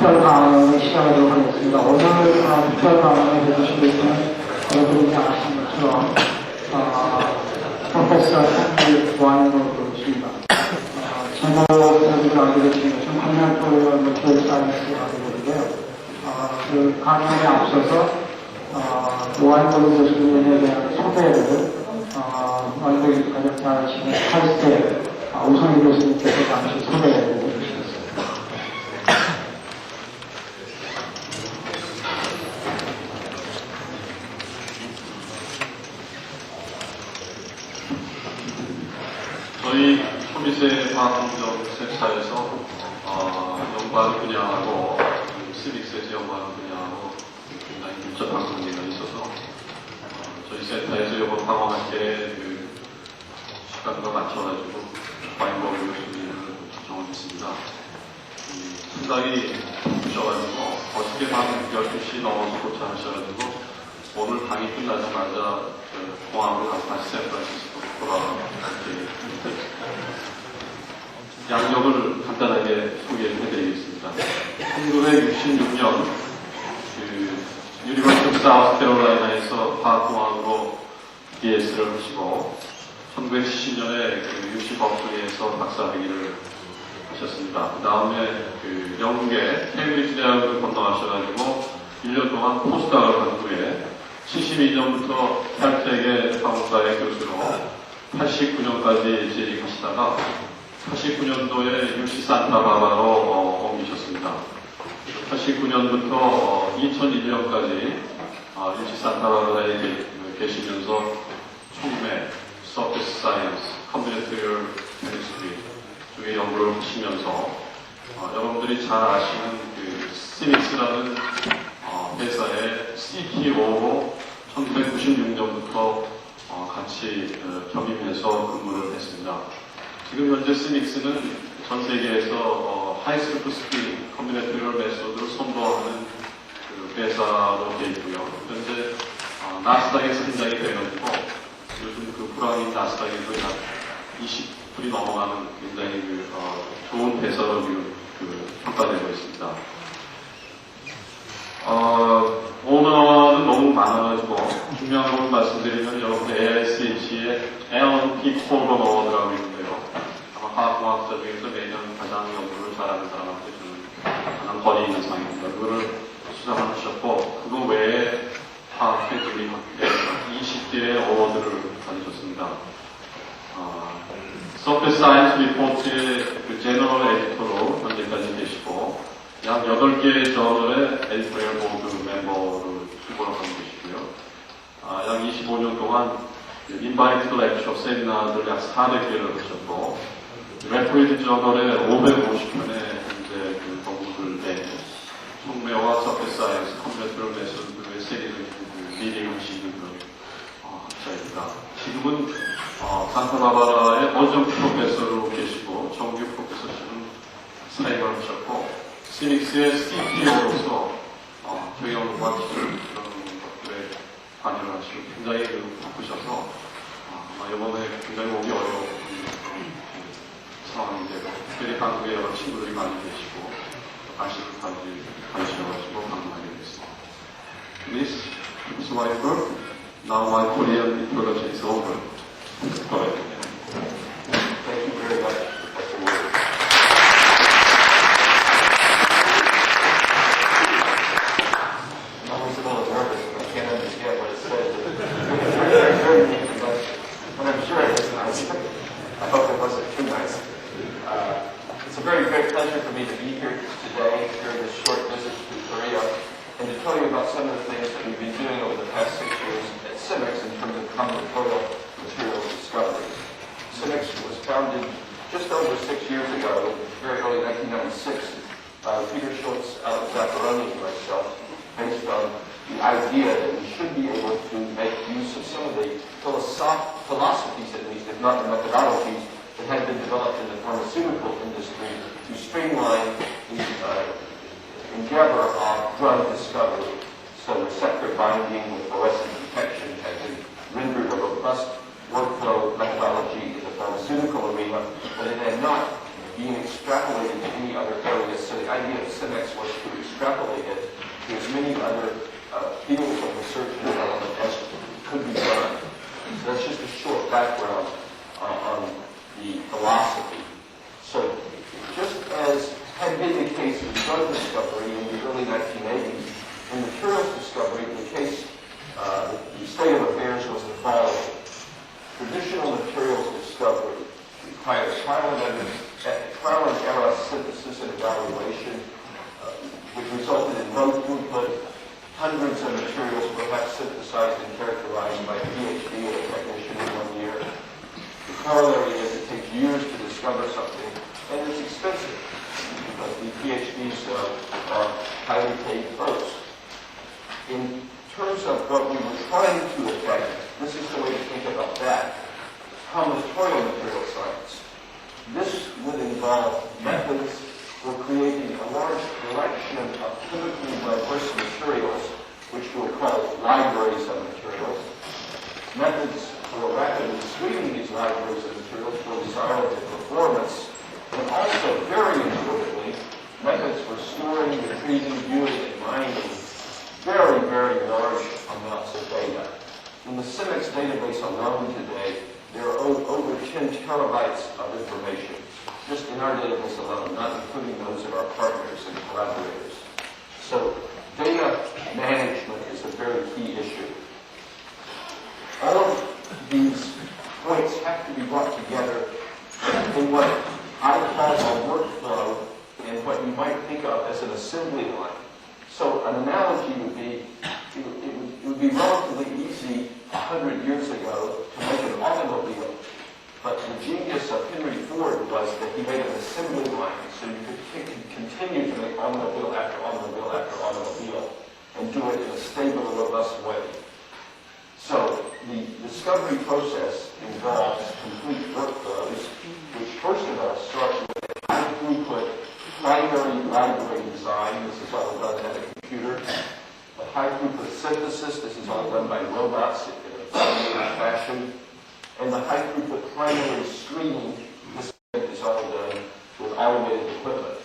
특별 강연을 시작하도록 하겠습니다. 오늘 특별 강연에 해주신 분은 여러분이 잘 아시는 것처럼 프로페서 샌디 와인버그입니다. 제목을 알게 되신 것은 Combinational Material Science라는 것인데요. 그 강연에 앞서서 와인버그 교수님에 대한 소개를 와인버그 가장 잘 아시는 칼스테 우성희 교수님께서 잠시 소개해 주시겠습니다. 저희 초미세 화학공학소재연구정보센터에서 연구하는 분야하고 시빅스에서 연구하는 분야하고 굉장히 밀접한 관계가 있어서 저희 센터에서 이번 방황할 때 그 시간과 맞춰가지고 와인버그 교수님을 초청했습니다. 상당히 바쁘셔가지고 어저께 밤 12시 넘어서 도착하셔가지고 오늘 강의 끝나자마자 공항으로 가서 다시 샌프란시스코로 돌아가게 양력을 간단하게 소개를 해드리겠습니다. 1966년 유니버시티 오브 사우스캐롤라이나에서 화학공학으로 BS를 하시고 1970년에 유시버클리에서 박사학위를 하셨습니다. 그 다음에 영국의 케임브리지 대학을 건너가셔가지고 1년 동안 포스닥을 한 후에 72년부터 칼텍의 화학과의 교수로 89년까지 재직하시다가 89년도에 UC 산타바바로 옮기셨습니다. 89년부터 2001년까지 UC 산타바바에 계시면서 총매, Surface Science, Combinational Chemistry 쪽에 연구를 하시면서 여러분들이 잘 아시는 시믹스라는 회사의 CTO로 1996년부터 같이 겸임해서 근무를 했습니다. 지금 현재 시믹스는 전 세계에서 하이스루프 스피닝, 컴비네이터럴 메소드를 선도하는 회사로 되어 있고요. 현재 나스닥에서 상장이 되어가지고 요즘 불황인 나스닥에서 약 20불이 넘어가는 굉장히 좋은 회사로 평가되고 있습니다. 오너는 너무 많아가지고 중요한 것을 말씀드리면 여러분 AICH의 앨런 P. 콜번 어워드라고 있는데요. 아마 화학공학자 중에서 매년 가장 연구를 잘하는 사람한테 주는 가장 권위 있는 상입니다. 그거를 수상하셨고 그거 외에 화학회들이 20개의 어워드를 받으셨습니다. Surface Science Report의 제너럴 에디터로 현재까지 계시고 약 8개의 저널의 에디토리얼 보드 멤버로 출범을 하고 계시고요. 약 25년 동안 인바이트 렉처 세미나들 약 400개를 하셨고 레포리드 저널의 550편의 현재 연구를 낸 총매와 서페스 사이언스, 컴퓨터 메소드의 세계를 리딩 하시는 학자입니다. 지금은 산타바바라의 어정 프로페서로 계시고 정규 프로페서실은 사임을 하셨고 시믹스의 CTO로서 경영과 기술 이런 것들에 관여를 하시고 굉장히 바쁘셔서 아마 이번에 굉장히 오기 어려운 상황인데 특별히 한국에 여러 친구들이 많이 계시고 아시아까지 가시셔가지고 방문하게 됐습니다. Miss Weinberg, now my Korean introduction is over. Go ahead. Thank you very much. It's a very great pleasure for me to be here today during this short visit to Korea and to tell you about some of the things that we've been doing over the past 6 years at CIMIX in terms of combinatorial materials discovery. CIMIX was founded just over 6 years ago, very early 1996, by Peter Schultz, Alex Zaccaroni, and myself, based on the idea that we should be able to make use of some of the philosophies, at least, if not the methodologies, that had been developed in the pharmaceutical industry to streamline the endeavor of drug discovery. So receptor binding with fluorescent detection has been rendered a robust workflow methodology in the pharmaceutical arena, but it had not been extrapolated extrapolated to any other area. So the idea of CIMEX was to extrapolate it to as many other fields of research and development as could be done. So that's just a short background on the philosophy. So just as had been the case with drug discovery in the early 1980s, in materials discovery, the state of affairs was the following. Traditional materials discovery requires trial and error synthesis and evaluation, which resulted in low throughput, hundreds of materials perhaps synthesized and characterized by a PhD or a technician in 1 year. The corollary is it takes years to discover something, and it's expensive because the PhDs are highly paid folks. In terms of what we were trying to affect, this is the way to think about that. Combinatorial material science. This would involve methods for creating a large collection of chemically diverse materials, which we'll call libraries of materials. Methods for rapidly screening these libraries of materials for desirable performance, and also, very importantly, methods for storing, retrieving, viewing, and mining very, very large amounts of data. In the CIMEX database alone today, there are over 10 terabytes of information, just in our database alone, not including those of our partners and collaborators. So data management is a very key issue. All of these points have to be brought together in what I call a workflow and what you might think of as an assembly line. So an analogy would be, it would be relatively easy 100 years ago to make an automobile. But the genius of Henry Ford was that he made an assembly line, so you could continue to make automobile after automobile after automobile and do it in a stable, robust way. So the discovery process involves complete workflows, which first of all start with a high throughput primary library design. This is all done at a computer. The high throughput synthesis. This is all done by robots in a automated fashion. And the high throughput primary screening. This is all done with automated equipment.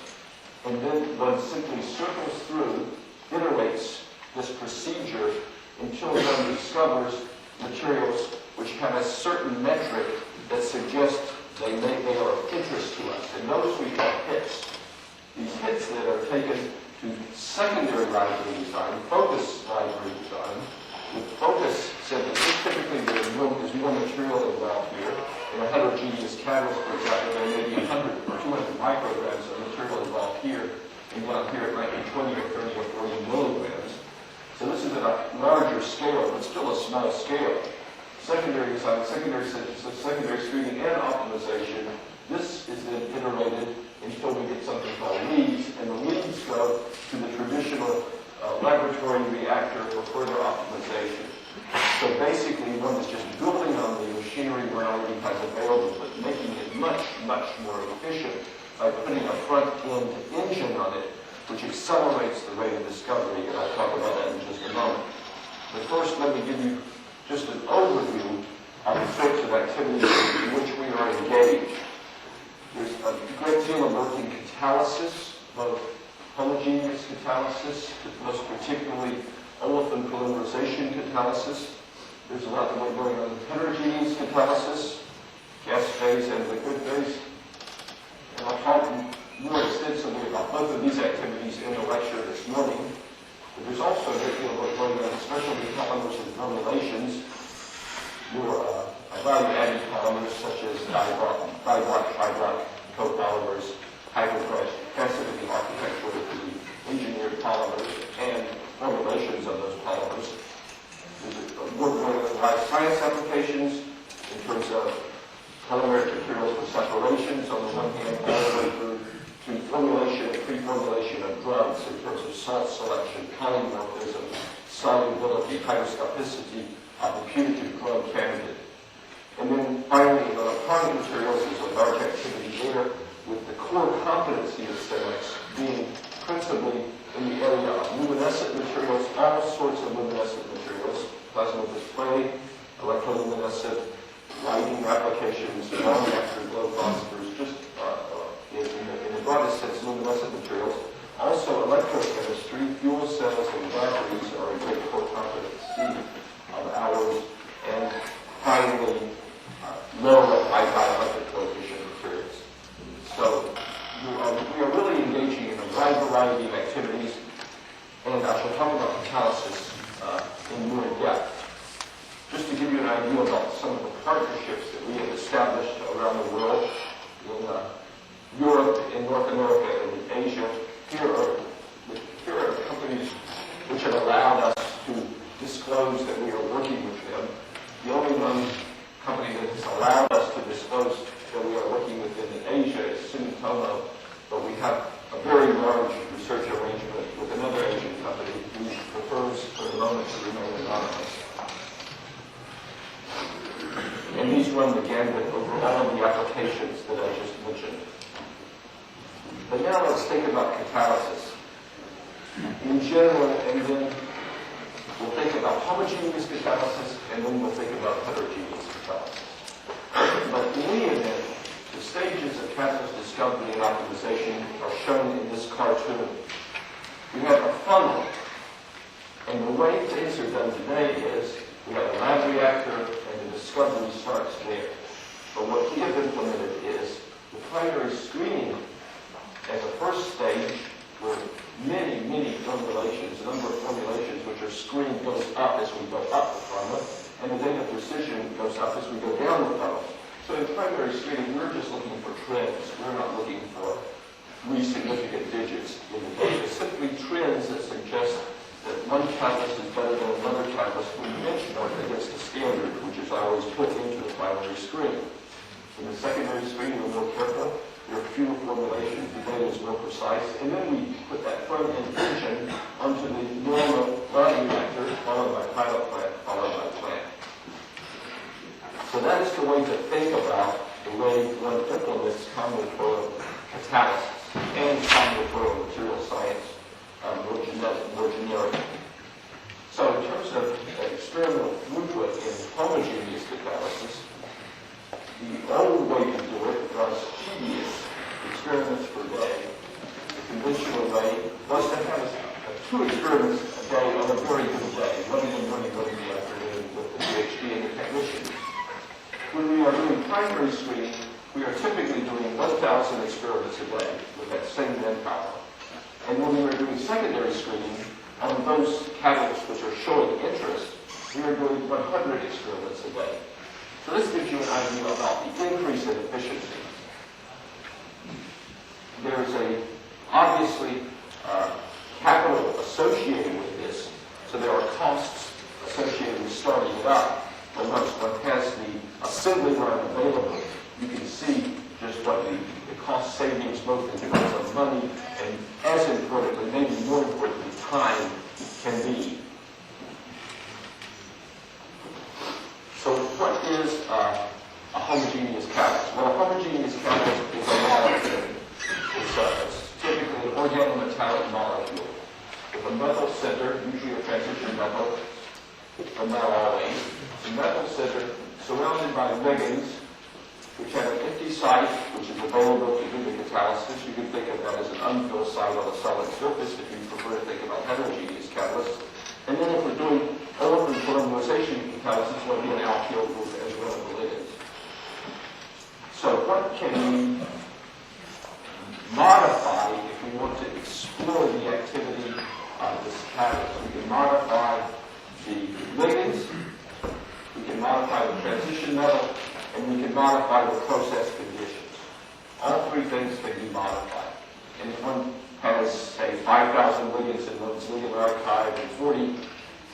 And then one simply circles through, iterates this procedure until one discovers materials which have a certain metric that suggests they are of interest to us. And those we call hits. These hits that are taken to secondary library design, focus library design. With focus synthesis, typically there's more material involved here. In a heterogeneous catalyst, for example, there may be 100 or 200 micrograms of material involved here, and down here it might be 20 or 30 or 40 milligrams. So this is at a larger scale, but still a small scale. Secondary design, secondary synthesis, secondary screening, and optimization. This is then iterated until we get something called leads, and the leads go to the traditional laboratory reactor for further optimization. So basically, one is just building on the machinery one already has available, but making it much, much more efficient by putting a front-end engine on it, which accelerates the rate of discovery, and I'll talk about that in just a moment. But first, let me give you just an overview of the sorts of activities in which we are engaged. There's a great deal of work in catalysis, both homogeneous catalysis, most particularly olefin polymerization catalysis. There's a lot of work going on in heterogeneous catalysis, gas phase and liquid phase. And I'll talk more extensively about both of these activities in the lecture this morning. But there's also a great deal of work going on, especially in polymers and formulations, more value-added polymers such as diblock, copolymers, hydrophilic architectural engineered polymers, and formulations of those polymers. There's work going on in life science applications in terms of polymeric materials for separations on the one hand, all the way through to formulation and pre-formulation of drugs in terms of salt selection, polymorphism, solubility, hydrostaticity of the putative drug candidate. And then finally, electronic materials is a large activity there, with the core competency of CIMEX being principally in the area of luminescent materials, all sorts of luminescent materials, plasma display, electroluminescent, lighting applications, long-acting glow phosphors, just in the broadest variety of activities, and I shall talk about catalysis in more depth. Just to give you an idea about some of the partnerships that we have established around the world, in Europe, in North America, and in Asia, here are companies which have allowed us to disclose that we are working with them. The only one company that has allowed us to disclose that we are working with them in Asia is Sumitomo, but we have a very large research arrangement with another Asian company who prefers for the moment to remain anonymous. And these run the gambit over all of the applications that I just mentioned. But now let's think about catalysis in general, and then we'll think about homogeneous catalysis, and then we'll think about heterogeneous catalysis. But in any event, the stages of catalyst discovery and optimization are shown in this cartoon. We have a funnel, and the way things are done today is we have a lab reactor, and the discovery starts there. But what we have implemented is the primary screening as a first stage, where many, many formulations, a number of formulations which are screened goes up as we go up the funnel, and the data precision goes up as we go down the funnel. So in primary screening, we're just looking for trends. We're not looking for 3 significant digits in the data, simply trends that suggest that one catalyst is better than another catalyst when benchmark against the standard, which is always put into the primary screen. In the secondary screen, we're more careful. There are fewer formulations, the data is more precise, and then we put that front-end engine onto the normal lab reactor, followed by pilot plant, followed by plant. So that is the way to think about the way one implements combinatorial catalysis and combinatorial material science, more generic. So in terms of experimental throughput in homogeneous catalysis, the old way to do it was tedious experiments per day. The conventional way was to have 2 experiments a day on a very good day, running in the afternoon with the PhD and the technician. When we are doing primary screening, we are typically doing 1,000 experiments a day with that same manpower. And when we are doing secondary screening on those catalysts which are showing interest, we are doing 100 experiments a day. So this gives you an idea about the increase in efficiency. There's obviously capital associated with this, so there are costs associated with starting it up. But once one has the assembly line available, you can see just what the cost savings, both in terms of money and, as importantly, maybe more importantly, time can be. So what is a homogeneous catalyst? Well, a homogeneous catalyst is a molecule. It's typically an organometallic molecule with a metal center, usually a transition metal, but not always. A metal center surrounded by ligands, which have an empty site, which is available to do the catalysis. You can think of that as an unfilled site on a solid surface if you prefer to think about heterogeneous catalysts. And then if we're doing olefin polymerization catalysis, it will be an alkyl group as well as the ligands. So what can we modify if we want to explore the activity of this catalyst? We can modify the ligands, we can modify the transition metal, and we can modify the process conditions. All 3 things can be modified. And if one has, say, 5,000 ligands in one's ligand archive and 40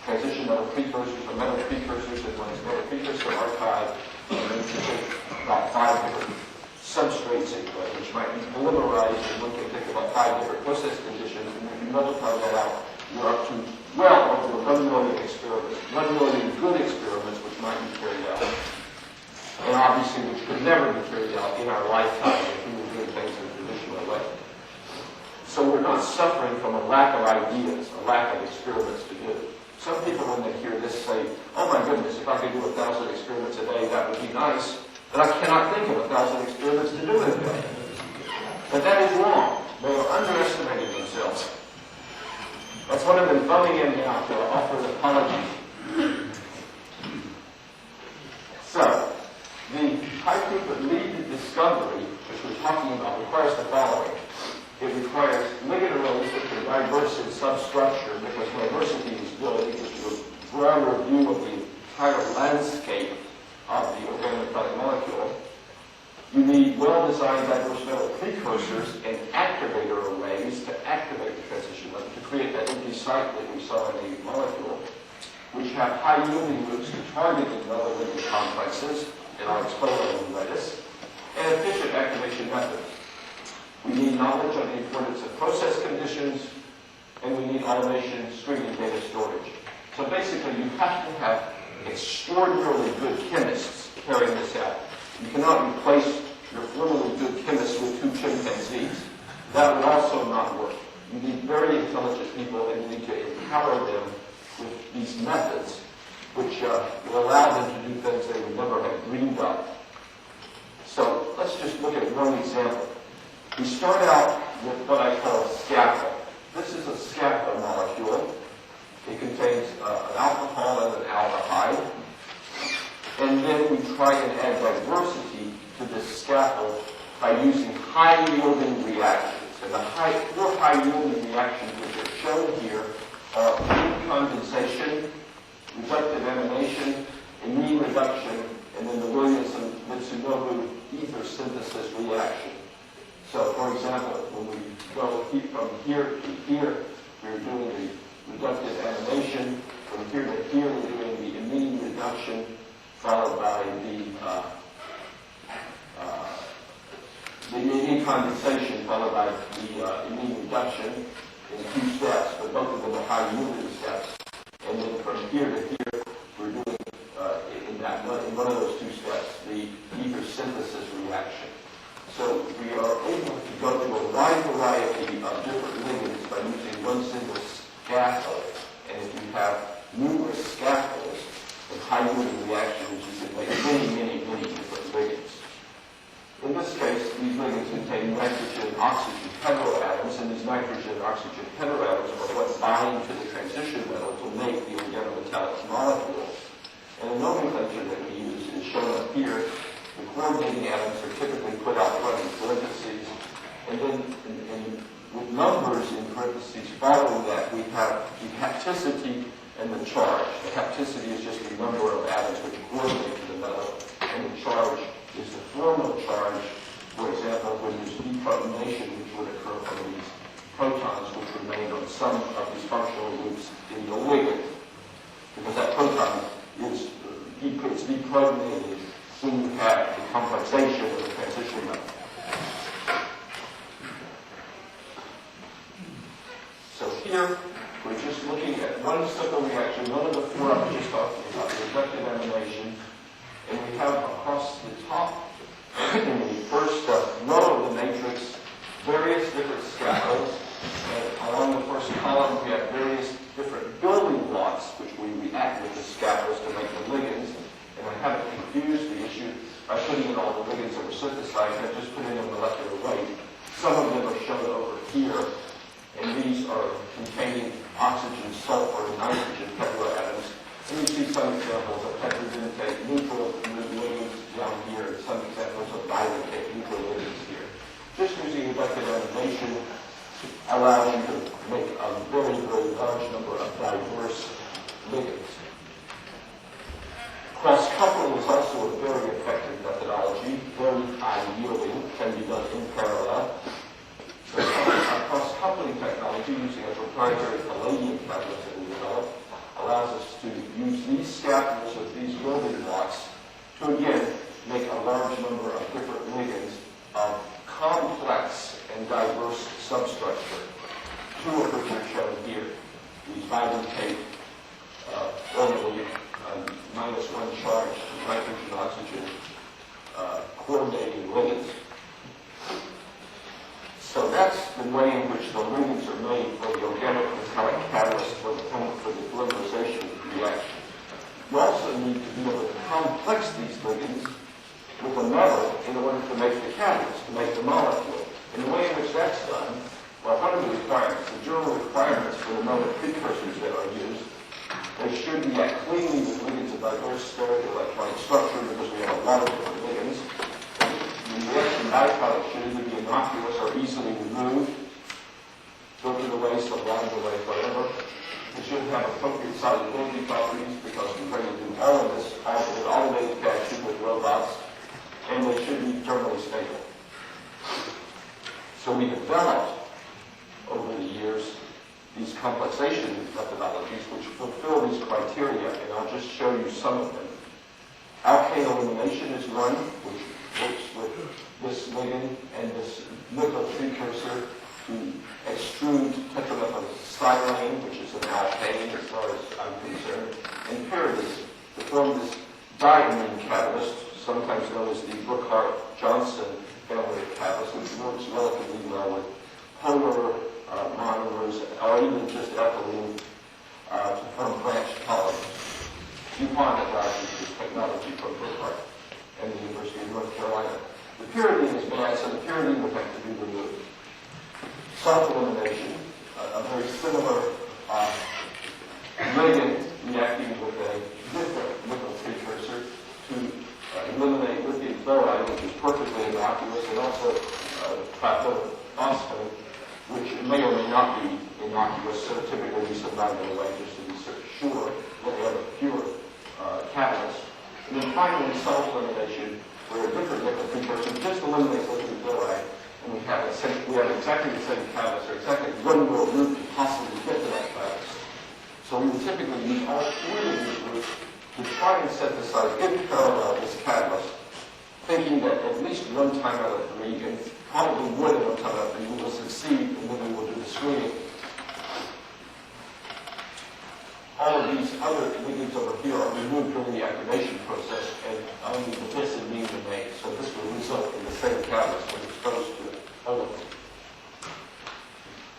transition metal precursors or metal precursors in one's metal precursor archive, and then you can take about 5 different substrates into it, which might be polymerized, and one can think about 5 different process conditions, and if you multiply that out, you're up to well over 1 million experiments, 1 million good experiments which might be carried out. And obviously which could never be carried out in our lifetime if we were doing things in a traditional way. So we're not suffering from a lack of ideas, a lack of experiments to do. Some people, when they hear this, say, oh my goodness, if I could do 1,000 experiments a day, that would be nice. But I cannot think of 1,000 experiments to do in a day. But that is wrong. They are underestimating themselves. That's what I've been phoning in now to offer an apology. So, the high throughput lead discovery, which we're talking about, requires the following. It requires ligand arrays which are diverse in substructure, because diversity is good. It gives you a broader view of the entire landscape of the organometallic molecule. You need well-designed diverse metal precursors and activator arrays to activate the transition metal, to create that empty site that we saw in the molecule, which have high-yielding routes to targeted relevant complexes in our exploratory lattice, and efficient activation methods. We need knowledge of the importance of process conditions, and we need automation, streaming, data storage. So basically, you have to have extraordinarily good chemists carrying this out. You cannot replace your formerly good chemists with two chimpanzees. That would also not work. You need very intelligent people, and you need to empower them with these methods, which will allow them to do things they would never have dreamed of. So let's just look at one example. We start out with what I call a scaffold. This is a scaffold molecule. It contains an alcohol and an aldehyde. And then we try and add diversity to this scaffold by using high-yielding reactions. And the four high-yielding reactions which are shown here are heat condensation, reductive animation, amine reduction, and then the Williamson-Mitsunobu ether synthesis reaction. So, for example, when we go from here to here, we're doing the reductive animation. From here to here, we're doing the amine reduction, followed by the amine condensation, followed by the amine reduction in 2 steps, but both of them are high-yielding steps. And then from here to here, we're doing, in one of those 2 steps, the ether synthesis reaction. So we are able to go to a wide variety of different ligands by using one single scaffold. And if you have numerous scaffolds of high-yielding reactions, you can make many different ligands. In this case, these ligands contain nitrogen and oxygen heteroatoms, and these nitrogen and oxygen heteroatoms are what bind to the transition metal to make the organometallic molecule. And the nomenclature that we use is shown up here. The coordinating atoms are typically put out front in parentheses, and then with numbers in parentheses following that, we have the hapticity and the charge. The hapticity is just the number of atoms which coordinate to the metal, and the charge is the formal charge. For example, when there's deprotonation, which would occur from these protons which remain on some of these functional groups in the ligand, because that proton is deprotonated when you have the complexation of the transition metal. So here, we're just looking at one simple reaction, one of the 4 I was just talking about, the reductive animation, and we have across the top, in the first row of the matrix, various different scaffolds, and along the first column we have various different building blocks which we react with the scaffolds to make the ligands. And I haven't confused the issue by putting in all the ligands that were synthesized. I've just put in a molecular weight. Some of them are shown over here, and these are containing oxygen, sulfur, and nitrogen heteroatoms. And you see some examples of heterodentate neutral ligands down here, and some examples of bidentate neutral ligands here. Just using reductive animation allows you to make a very large number of diverse ligands. Cross-coupling is also a very effective methodology, very high-yielding, can be done in parallel. So our cross-coupling technology, using a proprietary palladium tablet that we developed, allows us to use these scaffolds with these building blocks to, again, make a large number of different ligands of complex and diverse substructure, 2 of which are shown here. These bidentate orderly -1 charge nitrogen oxygen coordinating ligands. So that's the way in which the ligands are made for the organometallic catalyst for the polymerization reaction. You also need to be able to complex these ligands with a metal in order to make the catalyst, to make the molecule. And the way in which that's done, well, one of the requirements, the general requirements for the metal precursors that are used, they should react cleanly with ligands of diverse steric electronic structure, because we have a lot of different ligands. The reaction byproduct should either be innocuous or easily removed. delay, whatever. It should have appropriate solubility properties because we're going to do all of this with automated casting with robots, and they should be thermally stable. So we developed over the years these complexation methodologies which fulfill these criteria, and I'll just show you some of them. Alkane elimination is one, which works with this ligand and this nickel precursor to extrude tetramethylstyrene, which is an alkane as far as I'm concerned, and pyridine to form this diamine catalyst, sometimes known as the Brookhart-Johnson family of catalysts, which works relatively well with polar monomers or even just ethylene to form branched polymers. DuPont adopted this technology from Brookhart and the University of North Carolina. The pyridine is bad, so the pyridine would have to be removed. Self-elimination, a very similar ligand reacting with a different nickel precursor to eliminate lithium fluoride, which is perfectly innocuous, and also platinum-phosphate, which may or may not be innocuous, so typically we subdivide them away just to be sure that they have a pure catalyst. And then finally, self-elimination, where a different nickel precursor just eliminates lithium fluoride, and we have exactly the same catalyst, or exactly one more route to possibly get to that catalyst. So we would typically use all three of these routes to try and synthesize in parallel this catalyst, thinking that at least one time out of three, and probably more than one time out of three, we will succeed, and then we will do the screening. All of these other ligands over here are removed during the activation process, and only the histidine remains. So this will result in the same catalyst when exposed to all of them.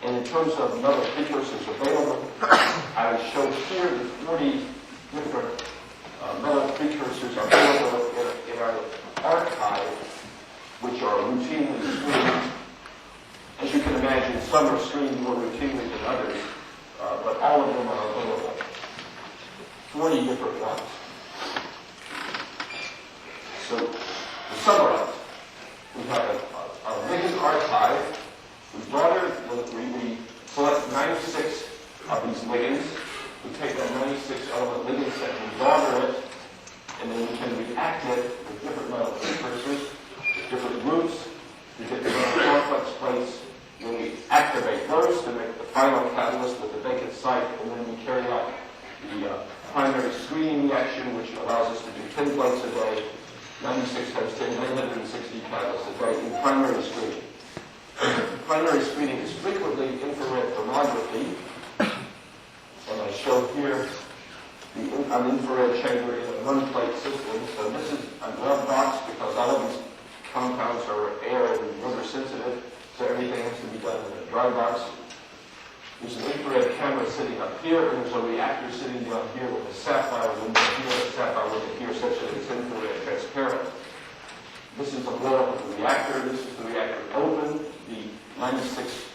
And in terms of metal precursors available, I show here the 40 different metal precursors available in our archive, which are routinely screened. As you can imagine, some are screened more routinely than others, but all of them are available. 20 different ones. So, to summarize, we have a ligand archive. We select 96 of these ligands. We take that 96 element ligand set and daughter it, and then we can react it with different metal precursors, with different groups, to get the metal complex plates. Then we activate those to make the final catalyst with the vacant site, and then we carry out the primary screening reaction, which allows us to do 10 plates a day, 96 times 10, 960 catalysts a day in primary screening. Primary screening is frequently infrared thermography, and I show here an infrared chamber in a one-plate system. So this is a glove box because all of these compounds are air and water sensitive, so everything has to be done in a dry box. There's an infrared camera sitting up here, and there's a reactor sitting down here with a sapphire window here, a sapphire window here, such that it's infrared transparent. This is a blow-up of the reactor. This is the reactor open. The 96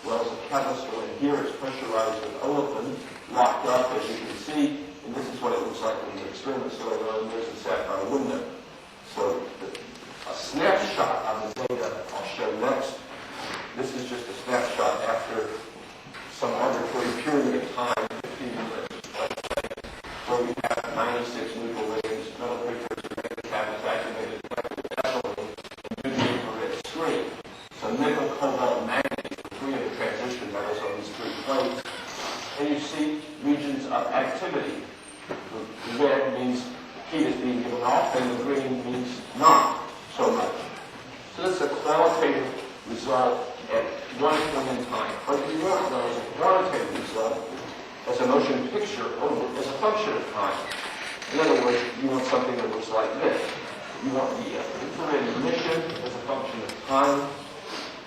wells of catalyst are in here. It's pressurized with olefin, locked up, as you can see, and this is what it looks like when the experiment's going on. There's a sapphire window. So a snapshot of the data I'll show next. This is just a snapshot after some arbitrary period of time, 15 minutes, let's say, where we have 96 neutral ligands, metal precursors, catalysts activated with ethylene, and do the infrared screen. So nickel, cobalt, manganese, the three of the transition metals on these three plates. And you see regions of activity. The red means heat is being given off, and the green means not so much. So this is a qualitative result at one point in time. But if you want those quantitative result as a motion picture as a function of time. In other words, you want something that looks like this. You want the infrared emission as a function of time,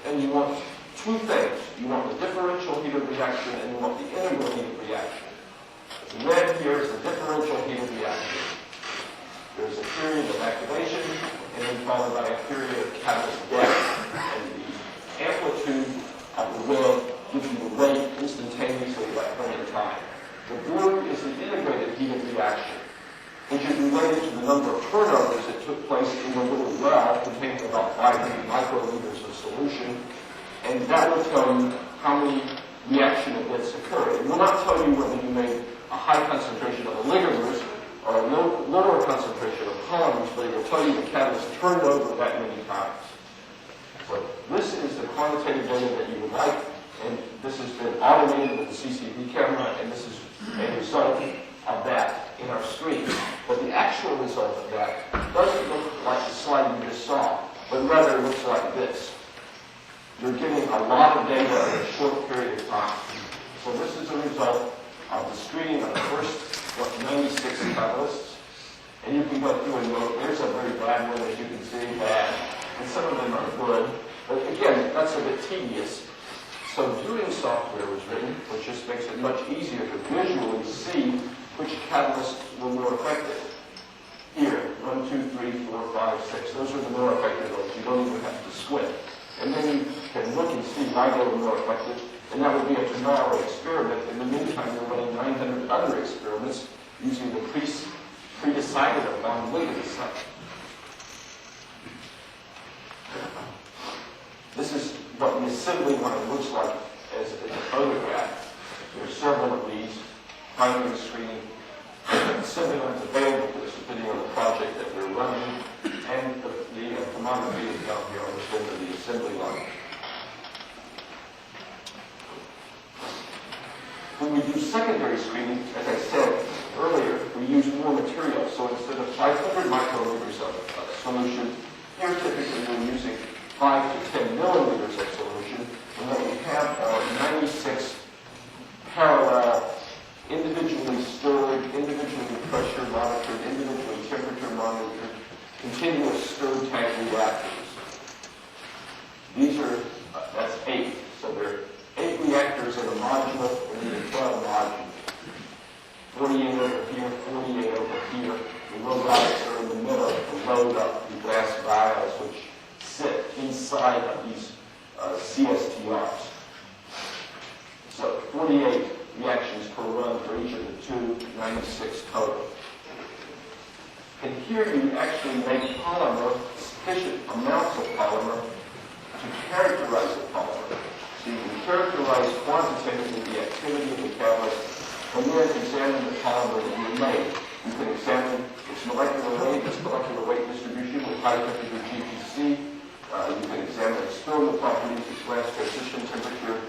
and you want two things. You want the differential heat of reaction, and you want the integral heat of reaction. The red here is the differential heat of reaction. There's a period of activation, and then followed by a period of catalyst death. And the amplitude of the red gives you the rate instantaneously at that point in time. The blue is the integrated heat of reaction, which is related to the number of turnovers that took place in the little well containing about 500 microliters of solution. And that will tell you how many reaction events occur. It will not tell you whether you made a high concentration of oligomers or a lower concentration of polymers, but it will tell you the catalyst turned over that many times. So this is the quantitative data that you would like, and this has been automated with the CCD camera, and this is a result of that in our screen. But the actual result of that doesn't look like the slide you just saw, but rather looks like this. You're getting a lot of data in a short period of time. So this is a result of the screening of the first 96 catalysts. And you can go through and look. There's a very bad one, as you can see, bad. And some of them are good. But again, that's a bit tedious. So doing software was written, which just makes it much easier to visually see which catalysts were more effective. Here, 1, 2, 3, 4, 5, 6. Those are the more effective ones. You don't even have to squint. And then you can look and see why they were more effective. And that would be a tomorrow experiment. In the meantime, you're running 900 other experiments using the pre-decided upon weighted site. This is what the assembly line looks like as a photograph. There are several of these, primary screening, assembly lines available to us depending on the project that we're running, and the thermometry is down here on the end of the assembly line. When we do secondary screening, as I said earlier, we use more material. So instead of 500 microliters of solution, here typically we're using 5 to 10 milliliters of solution. And what we have are 96 parallel, individually stored, individually pressure monitored, individually temperature monitored, continuous stirred tank reactors. These are, that's 8. So there are 8 reactors in a module, we need a 12 module. 48 over here, 48 over here. The robotics are in the middle to load up the glass vials which sit inside of these CSTRs. So 48 reactions per run for each of the 296 total. And here you actually make polymer, sufficient amounts of polymer to characterize the polymer. So you can characterize quantitatively the activity of the catalyst and then examine the polymer that you made. You can examine its molecular weight distribution with high temperature GPC. You can examine its thermal properties, its glass transition temperature,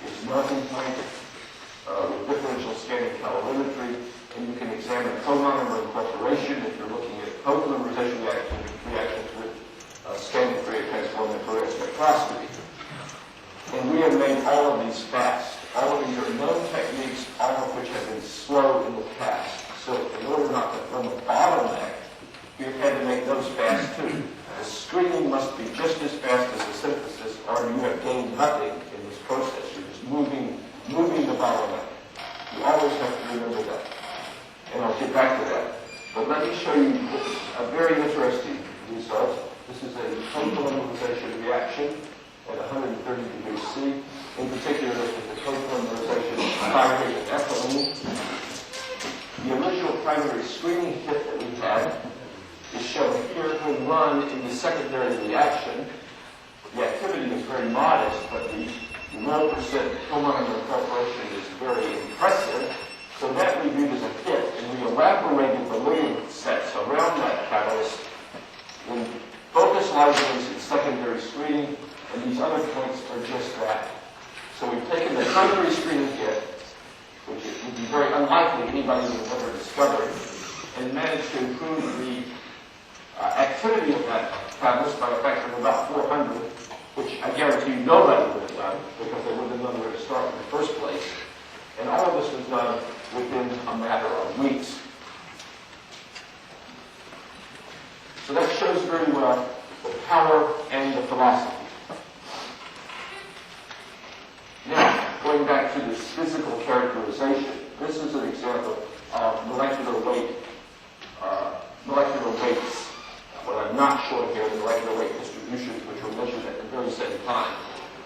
its melting point, with differential scanning calorimetry. And you can examine comonomer incorporation if you're looking at co-polymerization reactions with scanning Fourier transform and Fourier spectroscopy. And we have made all of these fast. All of these are known techniques, all of which have been slow in the past. So in order not to form a bottleneck, you had to make those fast too. The screening must be just as fast as the synthesis, or you have gained nothing in this process. You're just moving the bottleneck. You always have to remember that. And I'll get back to that. But let me show you a very interesting result. This is a co-polymerization reaction at 130 degrees C. In particular, this is the co-polymerization of styrene and ethylene. The original primary screening kit that we had is shown here. When run in the secondary reaction, the activity is very modest, but the 1% comonomer incorporation is very impressive. So that we viewed as a kit, and we elaborated the ligand sets around that catalyst in focus ligands in secondary screening, and these other points are just that. So we've taken the primary screening kit, which would be very unlikely anybody would have ever discovered, and managed to improve the activity of that catalyst by a factor of about 400, which I guarantee you nobody would have done, because they wouldn't have known where to start in the first place. And all of this was done within a matter of weeks. So that shows very well the power and the philosophy. Now, going back to this physical characterization, this is an example of molecular weights. What I'm not showing here, the molecular weight distributions, which were measured at the very same time.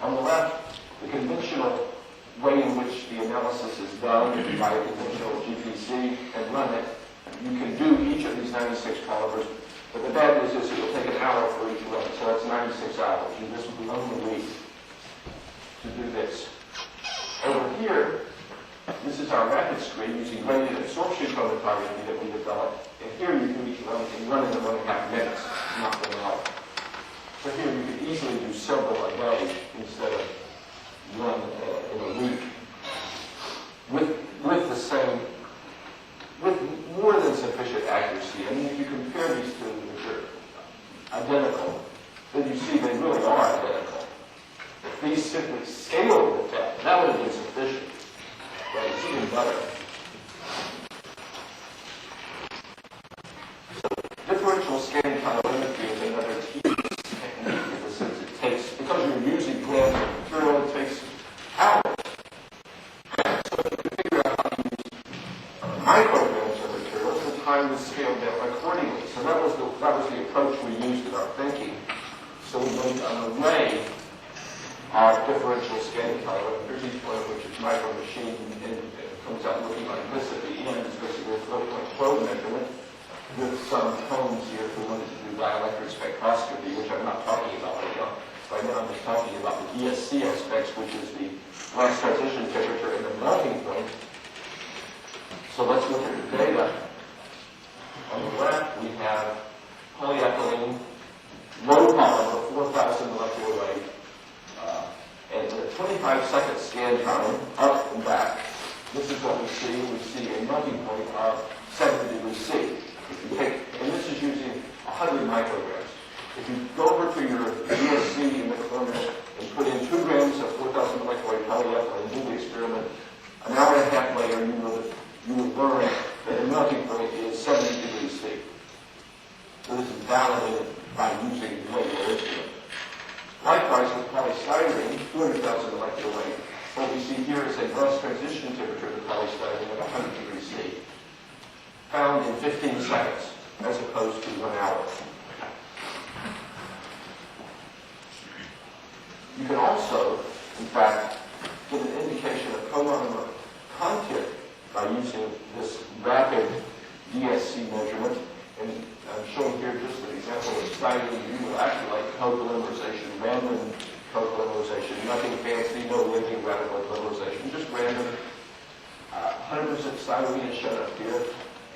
On the left, the conventional way in which the analysis is done by a conventional GPC and run it. You can do each of these 96 polymers, but the bad news is it will take an hour for each run, so that's 96 hours. And this will be only a week to do this. Over is our rapid screen using gradient absorption chromatography that we developed. And here you can run in 1.5 minutes, not 1 hour. So here you can easily do several a day instead of one in a week. With the same, with more than sufficient accuracy. I mean, if you compare these two, which are identical, then you see they really are identical. If these simply scaled with that would have been sufficient. Right? It's even better. So differential scanning calorimetry is another tedious technique in the sense it takes, because you're using grams of material, it takes hours. So if you figure out how to use micrograms of materials, the time is scaled down accordingly. So that was the approach we used in our thinking. So we made an array of differential scanning calorimeters, each one of which is micro machined, and it comes out looking like this at the end. It's basically a flow-point flow measurement with some cones here if we wanted to do dielectric spectroscopy, which I'm not talking about right now. Right now I'm just talking about the DSC aspects, which is the last transition temperature and the melting point. So let's look at the data. On the left, we have polyethylene, low polymer, 4,000 molecular weight, and a 25-second scan time, up and back. This is what we see. We see a melting point of 70 degrees C. If you take, and this is using 100 micrograms. If you go over to your DSC in the corner and put in 2 grams of 4,000 molecular weight polyethylene, do the experiment, an hour and a half later, you will learn that the melting point is 70 degrees C. So this is validated by using the molecular instrument. Likewise, with polystyrene, 200,000 molecular weight, what we see here is a gross transition temperature of polystyrene at 100 degrees C, found in 15 seconds, as opposed to 1 hour. You can also, in fact, get an indication of comonomer content by using this rapid DSC measurement. And I'm showing here just an example of styrene butyrolactylate co-polymerization, random co-polymerization, nothing fancy, no living radical polymerization, just random. 100% styrene is shown up here.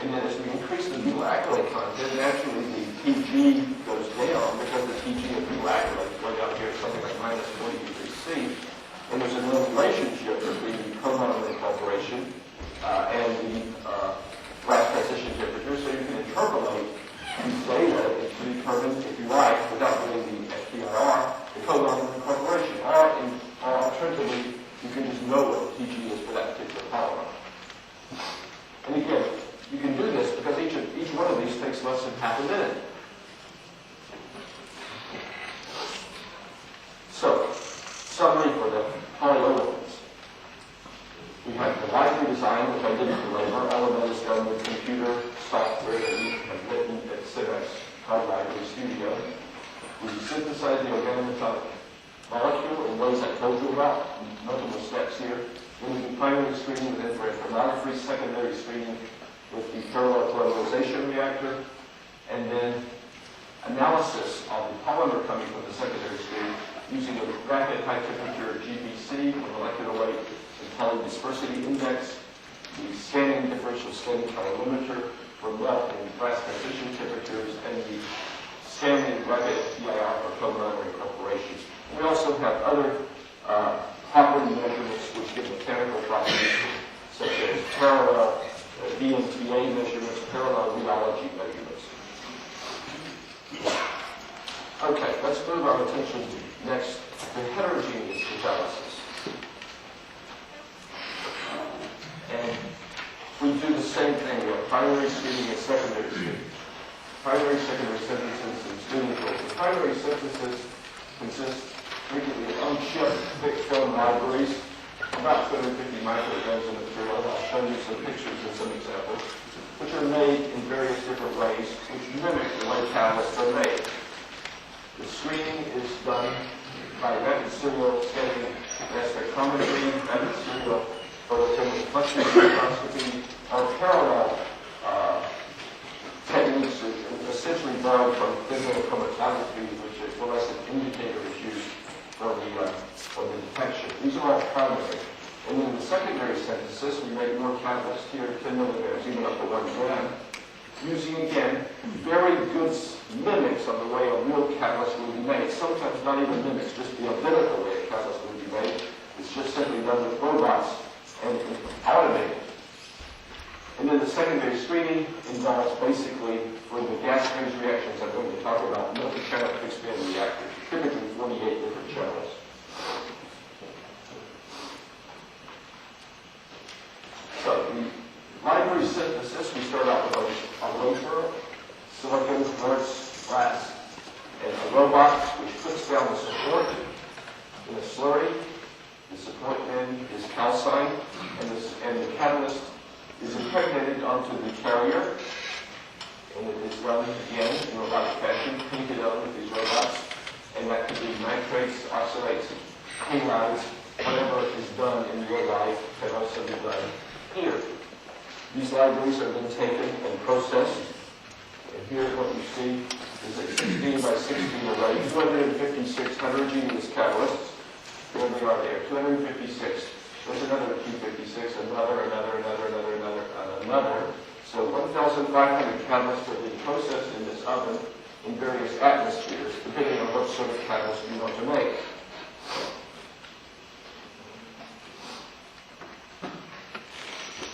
And then as we increase the butyrolactylate content, naturally the TG goes down because the TG of butyrolactylate is way down here, something like minus 40 degrees C. And there's a known relationship between the comonomer incorporation and the last transition temperature, so you can interpolate these data to determine, if you like, without doing the FTIR, the comonomer incorporation. Or alternatively, you can just know what the TG is for that particular polymer. And again, you can do this because each one of these takes less than half a minute. So, summary for the polyolefins. We have the library design, which I didn't belabor. All of that is done with computer software that we have written at CIVEX, our library studio. We synthesize the organometallic molecule in ways I told you about, multiple steps here. Then we do primary screening with infrared thermography, secondary screening with the parallel polymerization reactor, and then analysis of the polymer coming from the secondary screen using a rapid high temperature GBC for molecular weight and polydispersity index, the scanning differential scanning calorimeter for melt and glass transition temperatures, and the scanning rapid FTIR for comonomer incorporations. We also have other property measurements which give mechanical properties, such as parallel DMTA measurements, parallel rheology measurements. Okay, let's move our attention next to heterogeneous catalysis. And we do the same thing. We have primary screening and secondary screening. Primary, secondary synthesis, and screening tools. The primary synthesis consists frequently of unshipped thick film libraries, about 250 micrograms of material. I'll show you some pictures and some examples, which are made in various different ways, which mimic the way catalysts are made. The screening is done by rapid serial scanning mass spectrometry, rapid serial photothermal fluxing spectroscopy, or parallel techniques essentially borrowed from physical chromatography, which a fluorescent indicator is used for the detection. These are all primary. And in the secondary synthesis, we make more catalyst here, 10 milligrams, even up to 1 gram, using, again, very good mimics of the way a real catalyst would be made. Sometimes not even mimics, just the identical way a catalyst would be made. It's just simply done with robots and automated. And then the secondary screening involves basically, for the gas phase reactions I'm going to talk about, multi-channel fixed band reactors, typically 48 different channels. So the library synthesis, we start out with a wafer, silicon, quartz, glass, and a robot which puts down the support in a slurry. The support then is calcined, and the catalyst is impregnated onto the carrier, and it is run again in a robotic fashion, painted on with these robots, and that could be nitrates, oxalates, halides, whatever is done in real life can also be done here. These libraries have been taken and processed, and here what you see is a 16 by 16 array, 256 heterogeneous catalysts. There they are there, 256. There's another 256, another. So 1,500 catalysts are being processed in this oven in various atmospheres, depending on what sort of catalyst you want to make.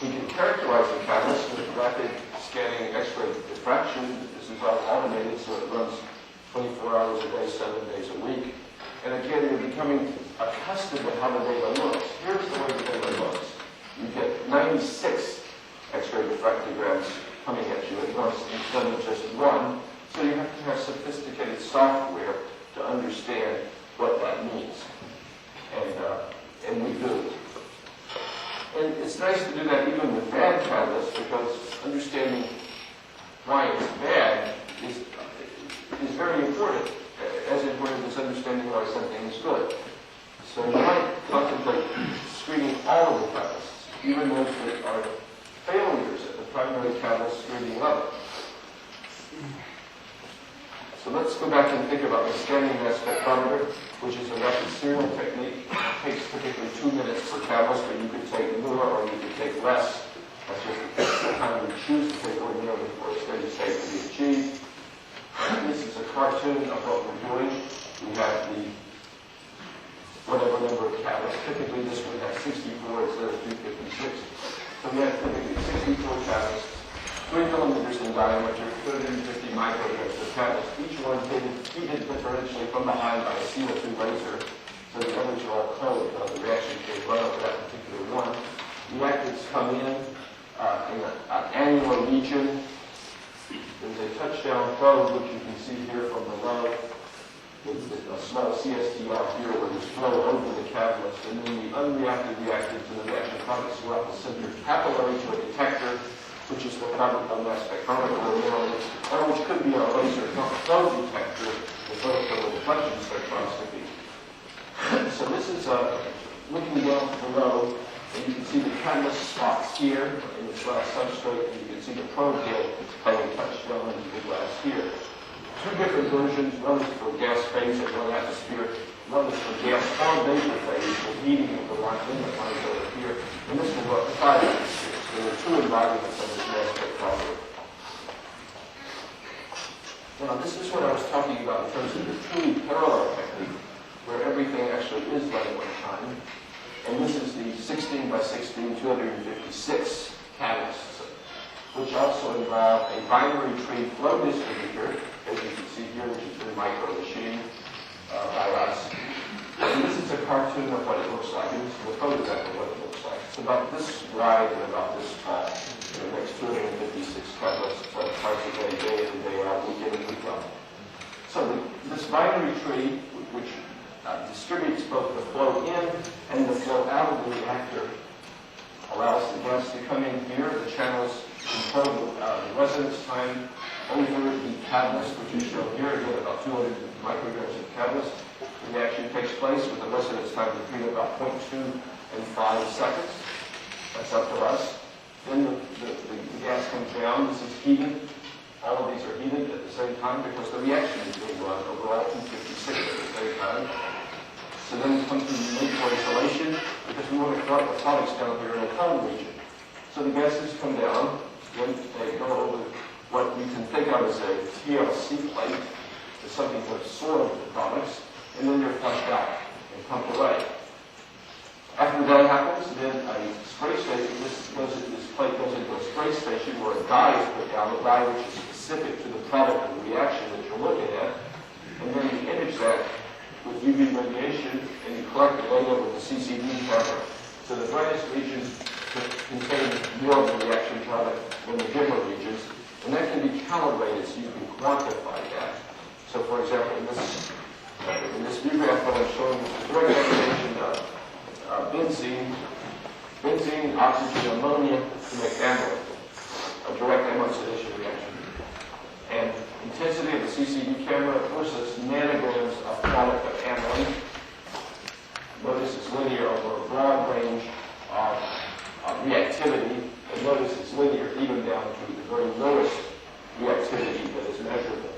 We can characterize the catalyst with rapid scanning X-ray diffraction. This is all automated, so it runs 24 hours a day, 7 days a week. And again, you're becoming accustomed to how the data looks. Here's the way the data looks. You get 96 X-ray diffractograms coming at you at once instead of just one. So you have to have sophisticated software to understand what that means. And we do. And it's nice to do that even with bad catalysts, because understanding why it's bad is very important. As important as understanding why something is good. So you might contemplate screening all of the catalysts, even those that are failures at the primary catalyst screening level. So let's go back and think about the scanning mass spectrometer, which is a rapid serial technique. It takes typically 2 minutes per catalyst, but you could take more or you could take less. That's just the time we choose to take ordinarily for a steady state to be achieved. This is a cartoon of what we're doing. We have the whatever number of catalysts. Typically this would have 64 instead of 256. So we have typically 64 catalysts, 3 millimeters in diameter, 250 micrograms per catalyst. Each one heated differentially from behind by a CO2 laser. So the others are all cold. The reaction can run over that particular one. Reactants come in an annular region. There's a touchdown probe, which you can see here from below, with a small CSTR here where there's flow over the catalyst, and then the unreacted reactants and the reaction products go out the center capillary to a detector, which is the chemical mass spectrometer, or which could be a laser flow detector, the photochemical deflection spectroscopy. So this is looking down below, and you can see the catalyst spots here in this glass substrate, and you can see the probe head having touched down into the glass here. 2 different versions. One is for gas phase at 1 atmosphere. One is for gas or vapor phase, for heating of the line inlet lines over here. And this will go up to 5 atmospheres. So there are 2 environments of this mass spectrometer. Now, this is what I was talking about in terms of the truly parallel technique, where everything actually is done at one time. And this is the 16 by 16, 256 catalysts, which also involve a binary tree flow distributor, as you can see here, which has been micro-machined by us. And this is a cartoon of what it looks like. And this is a photograph of what it looks like. It's about this wide and about this tall. It makes 256 catalysts twice a day, day in and day out, week in and week out. So this binary tree, which distributes both the flow in and the flow out of the reactor, allows the gas to come in here. The channels control the residence time over the catalyst, which is shown here. Again, about 200 micrograms of catalyst. The reaction takes place with a residence time between about 0.2 and 5 seconds. That's up to us. Then the gas comes down. This is heated. All of these are heated at the same time because the reaction is being run over all 256 at the same time. So then we come to the need for isolation because we want to electronics down here in a cold region. So the gases come down, then they go over what you can think of as a TLC plate, it's something to absorb the products, and then they're flushed out and pumped away. After that happens, then a spray station, this plate goes into a spray station where a dye is put down, a dye which is specific to the product of the reaction that you're looking at, and then you image that with UV radiation, and you collect the data with the CCD camera. So the brightest regions contain more of the reaction product than the dimmer regions, and that can be calibrated so you can quantify that. So for example, in this view graph that I'm showing, the direct oxidation of benzene, oxygen, ammonia to make amyl, a direct ammoxidation reaction. And intensity of the CCD camera versus nanograms of product of aniline. Notice it's linear over a broad range of reactivity, and notice it's linear even down to the very lowest reactivity that is measurable.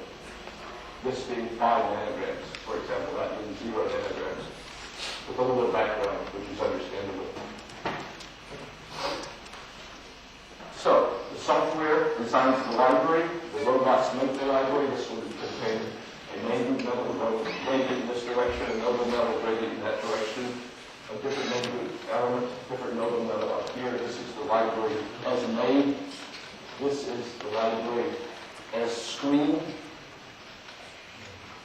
This being 5 nanograms, for example, that means 0 nanograms, with a little background, which is understandable. So, the software inside the library, the robots make the library. This will contain a main group metal gradient in this direction, a noble metal gradient in that direction, a different main group element, different noble metal up here. This is the library as made. This is the library as screened.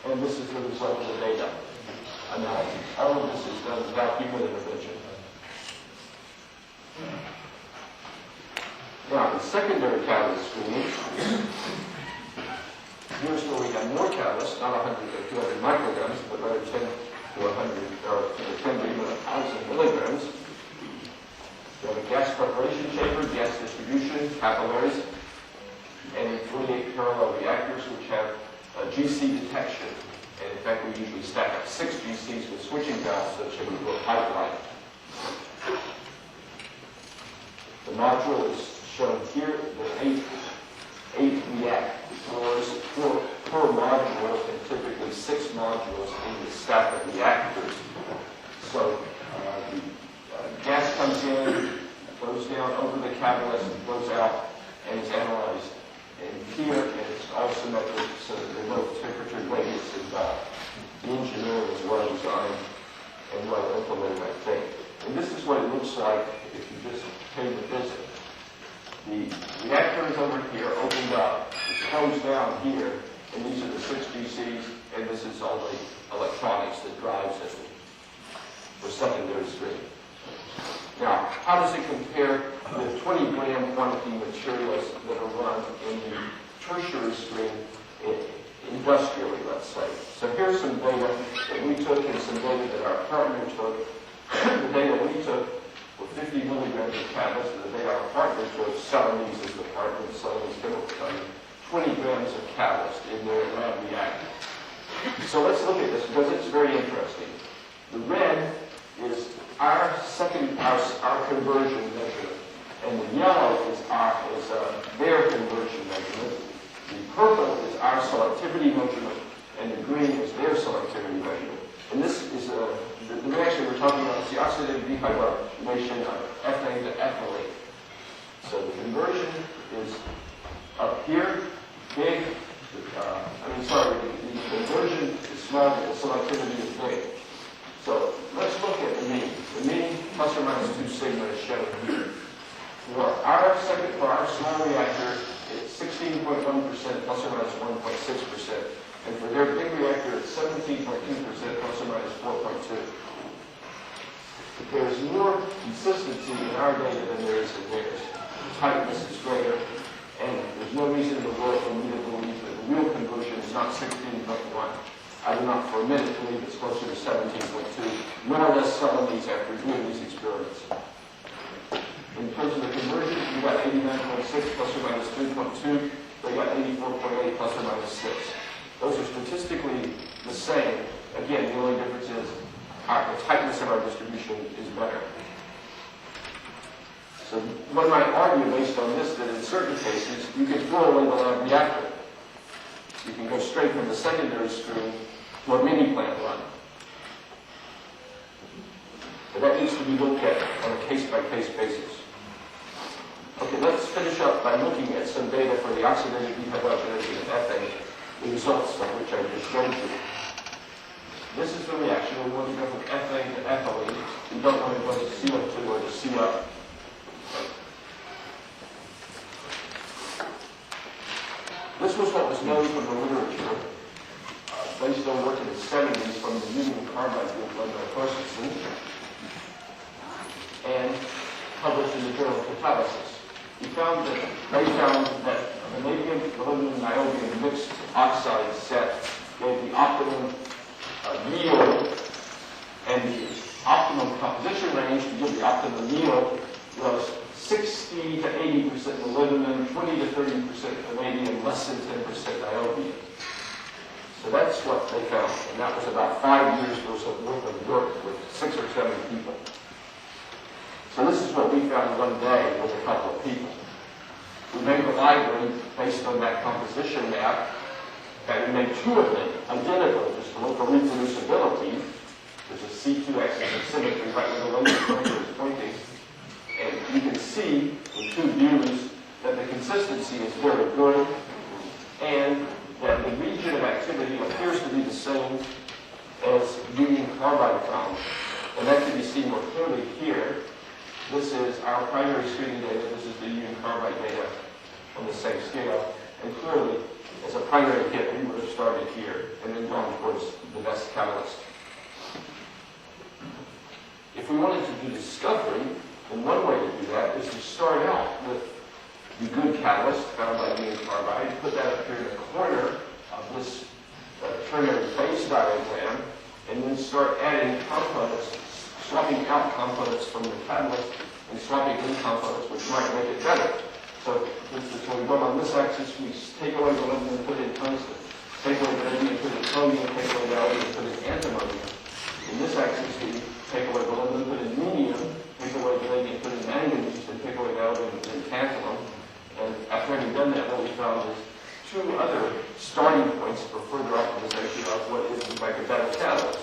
And this is the result of the data analysis. All of this is done without human intervention. Now, the secondary catalyst screening, here's where we have more catalysts, not 100 or 200 micrograms, but rather 10 to 100, or 10 to even 1,000 milligrams. We have a gas preparation chamber, gas distribution, capillaries, and 48 parallel reactors which have GC detection. And in fact, we usually stack up 6 GCs with switching valves such that we go pipeline. The module is shown here. There are 8 reactors per module, and typically 6 modules in the stack of reactors. So the gas comes in, goes down over the catalyst, goes out, and is analyzed. And here, and it's all symmetric, so that there are no temperature gradients involved. The engineering is well designed and well implemented, I think. And this is what it looks like if you just pay the visit. The reactor is over here, opened up, it's closed down here, and these are the 6 GCs, and this is all the electronics that drives it for secondary screening. Now, how does it compare with 20-gram quantity materials that are run in the tertiary stream industrially, let's say? So here's some data that we took and some data that our partner took. The data we took were 50 milligrams of catalyst, and the data our partner took, Celanese is the partner of Celanese Chemical Company, 20 grams of catalyst in their lab reactor. So let's look at this because it's very interesting. The red is our conversion measurement, and the yellow is their conversion measurement. The purple is our selectivity measurement, and the green is their selectivity measurement. And this is the reaction we're talking about is the oxidative dehydrogenation of ethane to ethylene. So the conversion is up here, big. The conversion is small, but the selectivity is big. So let's look at the mean. The mean plus or minus 2 sigma is shown here. For our small reactor, it's 16.1% plus or minus 1.6%. And for their big reactor, it's 17.2% plus or minus 4.2. There's more consistency in our data than there is in theirs. The tightness is greater, and there's no reason in the world for me to believe that the real conversion is not 16.1. I do not for a minute believe it's closer to 17.2, more or less Celanese after doing these experiments. In terms of the conversion, we got 89.6 plus or minus 3.2. They got 84.8 plus or minus 6. Those are statistically the same. Again, the only difference is the tightness of our distribution is better. So one might argue based on this that in certain cases, you can throw away the lab reactor. You can go straight from the secondary stream to a mini plant run. But that needs to be looked at on a case-by-case basis. Okay, let's finish up by looking at some data for the oxidative dehydrogenation of ethane, the results of which I just showed you. This is the reaction. We want to go from ethane to ethylene. We don't want to go to CO2 or to CO. This was what was known from the literature, based on work in the 70s from the union carbide group led by Torstenson, and published in the journal Catalysis. They found that vanadium, molybdenum, niobium mixed oxide set gave the optimum yield, and the optimum composition range to give the optimum yield was 60 to 80% molybdenum, 20 to 30% vanadium, less than 10% niobium. So that's what they found, and that was about 5 years worth of work with 6 or 7 people. So this is what we found one day with a couple of people. We made a library based on that composition map, and we made 2 of them identical, just to look for reproducibility. There's a C2 axis of symmetry right where the laser pointer is pointing. And you can see in 2 views that the consistency is very good, and that the region of activity appears to be the same as union carbide found. And that can be seen more clearly here. This is our primary screening data. This is the union carbide data on the same scale. And clearly, as a primary hit, we would have started here and then gone towards the best catalyst. If we wanted to do discovery, then one way to do that is to start out with the good catalyst found by union carbide, put that up here in the corner of this ternary phase diagram, and then start adding components, swapping out components from the catalyst and swapping in components which might make it better. So, for instance, when we go on this axis, we take away the molybdenum and put in tungsten. Take away the vanadium and put in chromium, take away the aluminium and put in antimony. In this axis, we take away the molybdenum and put in medium, take away the vanadium and put in manganese, and take away the aluminium and put in tantalum. And after having done that, what we found is 2 other starting points for further optimization of what is in fact a better catalyst.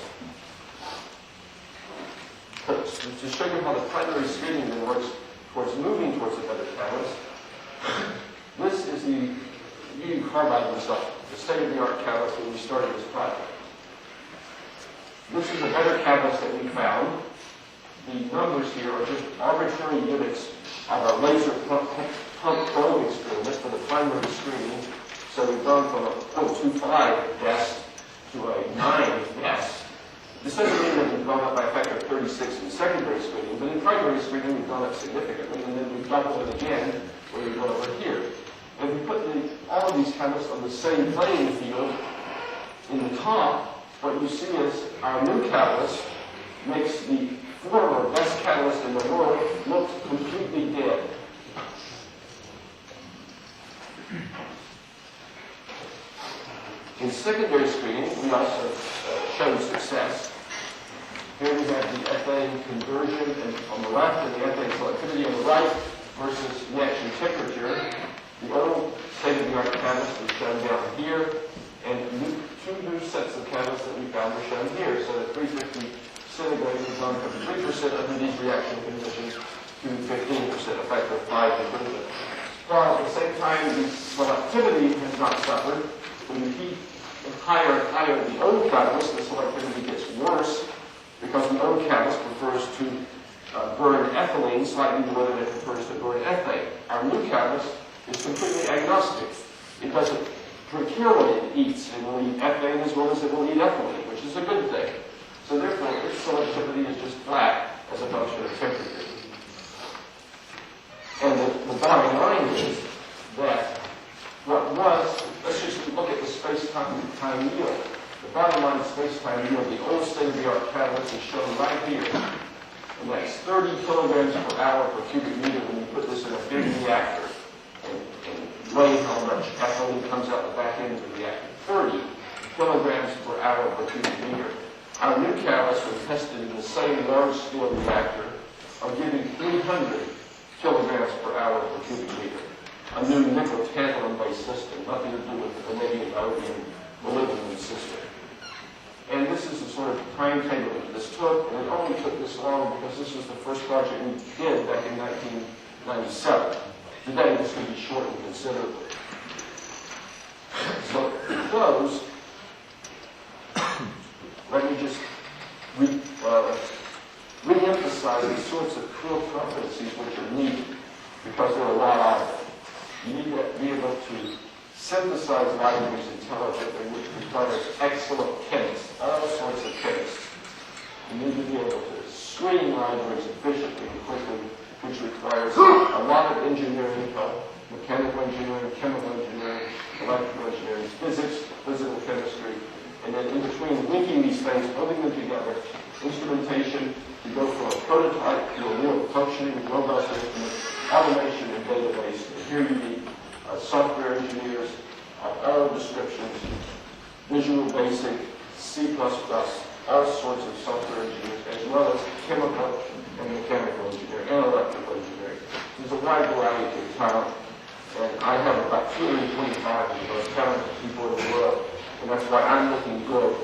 To show you how the primary screening then works towards moving towards a better catalyst, this is the union carbide result, the state-of-the-art catalyst when we started this project. This is a better catalyst that we found. The numbers here are just arbitrary units of our laser pump probe experiment for the primary screening. So we've gone from a 0.25 best to a 9 best. This doesn't mean that we've gone up by a factor of 36 in secondary screening, but in primary screening we've gone up significantly, and then we've doubled it again when we go over here. And if we put all of these catalysts on the same playing field, in the top, what you see is our new catalyst makes the former best catalyst in the world look completely dead. In secondary screening, we also showed success. Here we have the ethane conversion and on the left and the ethane selectivity on the right versus reaction temperature. The old state-of-the-art catalyst is shown down here, and 2 new sets of catalysts that we found are shown here. So at 350 centigrade, we've gone from 3% under these reaction conditions to 15%, a factor of 5 improvement. While at the same time, the selectivity has not suffered. When you heat higher and higher the old catalyst, the selectivity gets worse because the old catalyst prefers to burn ethylene slightly more than it prefers to burn ethane. Our new catalyst is completely agnostic. It doesn't care what it eats. It will eat ethane as well as it will eat ethylene, which is a good thing. So therefore, its selectivity is just flat as a function of temperature. And the bottom line is that let's just look at the space-time yield. The bottom line of space-time yield, the old state-of-the-art catalyst is shown right here. And that's 30 kilograms per hour per cubic meter when you put this in a big reactor and weigh how much ethylene comes out the back end of the reactor. 30 kilograms per hour per cubic meter. Our new catalysts, when tested in the same large-scale reactor, are giving 300 kilograms per hour per cubic meter. A new nickel tantalum-based system, nothing to do with the vanadium, iodine, molybdenum system. And this is the sort of timetable that this took, and it only took this long because this was the first project we did back in 1997. Today, this could be shortened considerably. So, to close, let me just re-emphasize the sorts of core competencies which are needed, because there are a lot of them. You need to be able to synthesize libraries intelligently, which requires excellent chemists, all sorts of chemists. You need to be able to screen libraries efficiently and quickly, which requires a lot of engineering help, mechanical engineering, chemical engineering, electrical engineering, physics, physical chemistry, and then in between linking these things, putting them together, instrumentation to go from a prototype to a real functioning, robust instrument, automation and database. And here you need software engineers of all descriptions, Visual Basic, C++, all sorts of software engineers, as well as chemical and mechanical engineering and electrical engineering. There's a wide variety of talent, and I have about 225 of the most talented people in the world, and that's why I'm looking good